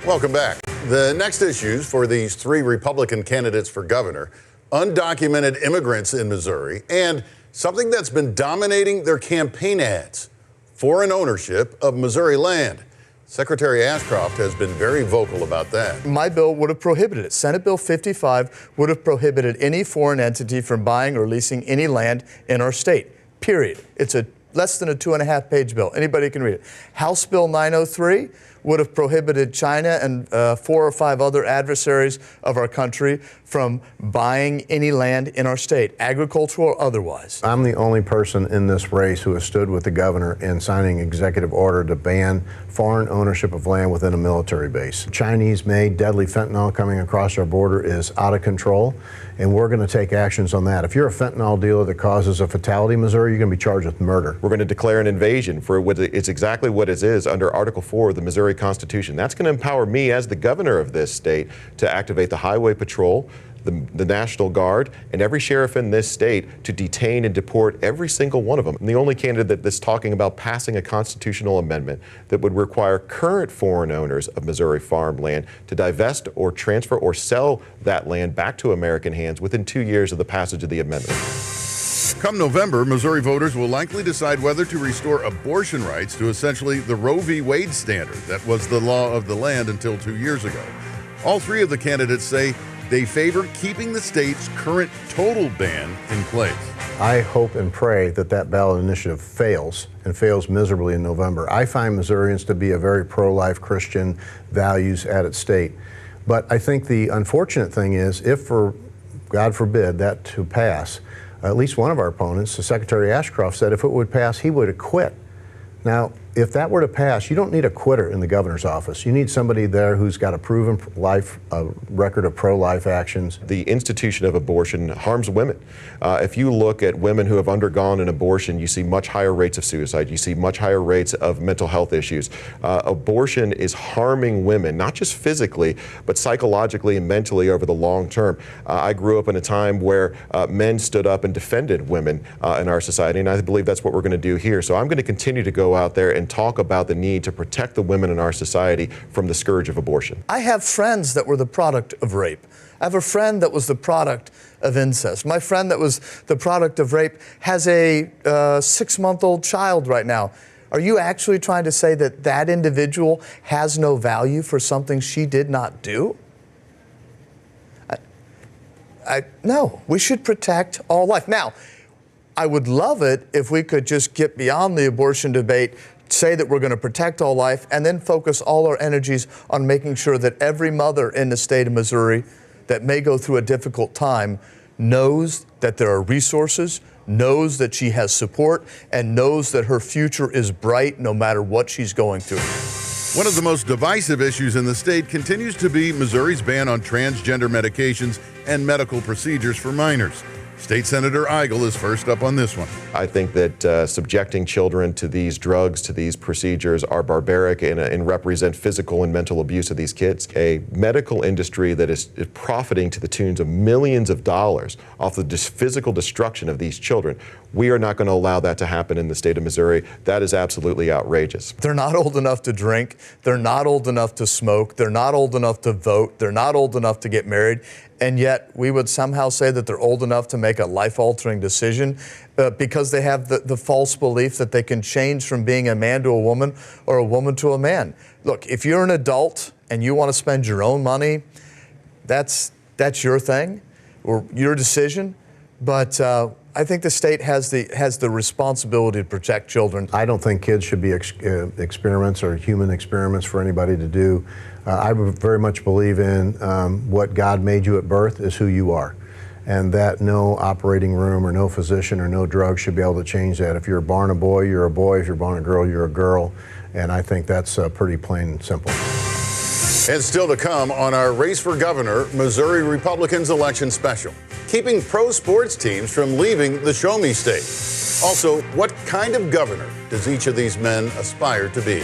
Welcome back. The next issues for these three Republican candidates for governor: undocumented immigrants in Missouri, and something that's been dominating their campaign ads: foreign ownership of Missouri land. Secretary Ashcroft has been very vocal about that. My bill would have prohibited it. Senate Bill 55 would have prohibited any foreign entity from buying or leasing any land in our state, period. It's less than a 2.5-page bill. Anybody can read it. House Bill 903 would have prohibited China and 4 or 5 other adversaries of our country from buying any land in our state, agricultural or otherwise. I'm the only person in this race who has stood with the governor in signing an executive order to ban foreign ownership of land within a military base. Chinese-made deadly fentanyl coming across our border is out of control, and we're going to take actions on that. If you're a fentanyl dealer that causes a fatality in Missouri, you're going to be charged with murder. We're going to declare an invasion for what it's exactly what it is under Article 4 of the Missouri Constitution. That's going to empower me as the governor of this state to activate the Highway Patrol, the National Guard, and every sheriff in this state to detain and deport every single one of them. I'm the only candidate that's talking about passing a constitutional amendment that would require current foreign owners of Missouri farmland to divest or transfer or sell that land back to American hands within 2 years of the passage of the amendment. Come November, Missouri voters will likely decide whether to restore abortion rights to essentially the Roe v. Wade standard that was the law of the land until 2 years ago. All three of the candidates say they favor keeping the state's current total ban in place. I hope and pray that that ballot initiative fails, and fails miserably in November. I find Missourians to be a very pro-life Christian, values at its state. But I think the unfortunate thing is, if for God forbid that to pass, at least one of our opponents, the Secretary Ashcroft, said if it would pass, he would have quit. Now, if that were to pass, you don't need a quitter in the governor's office. You need somebody there who's got a proven record of pro-life actions. The institution of abortion harms women. If you look at women who have undergone an abortion, you see much higher rates of suicide. You see much higher rates of mental health issues. Abortion is harming women, not just physically, but psychologically and mentally over the long term. I grew up in a time where men stood up and defended women in our society, and I believe that's what we're going to do here. So I'm going to continue to go out there and talk about the need to protect the women in our society from the scourge of abortion. I have friends that were the product of rape. I have a friend that was the product of incest. My friend that was the product of rape has a 6-month-old child right now. Are you actually trying to say that that individual has no value for something she did not do? No, we should protect all life. Now, I would love it if we could just get beyond the abortion debate, say that we're going to protect all life, and then focus all our energies on making sure that every mother in the state of Missouri that may go through a difficult time knows that there are resources, knows that she has support, and knows that her future is bright no matter what she's going through. One of the most divisive issues in the state continues to be Missouri's ban on transgender medications and medical procedures for minors. State Senator Eigel is first up on this one. I think that subjecting children to these drugs, to these procedures, are barbaric and represent physical and mental abuse of these kids. A medical industry that is profiting to the tunes of millions of dollars off the physical destruction of these children. We are not going to allow that to happen in the state of Missouri. That is absolutely outrageous. They're not old enough to drink. They're not old enough to smoke. They're not old enough to vote. They're not old enough to get married. And yet we would somehow say that they're old enough to make a life-altering decision because they have the false belief that they can change from being a man to a woman or a woman to a man. Look, if you're an adult and you want to spend your own money, that's your thing or your decision. But I think the state has the responsibility to protect children. I don't think kids should be experiments or human experiments for anybody to do. I very much believe in what God made you at birth is who you are, and that no operating room or no physician or no drug should be able to change that. If you're born a boy, you're a boy. If you're born a girl, you're a girl. And I think that's pretty plain and simple. And still to come on our Race for Governor, Missouri Republicans election special. Keeping pro sports teams from leaving the Show Me State. Also, what kind of governor does each of these men aspire to be?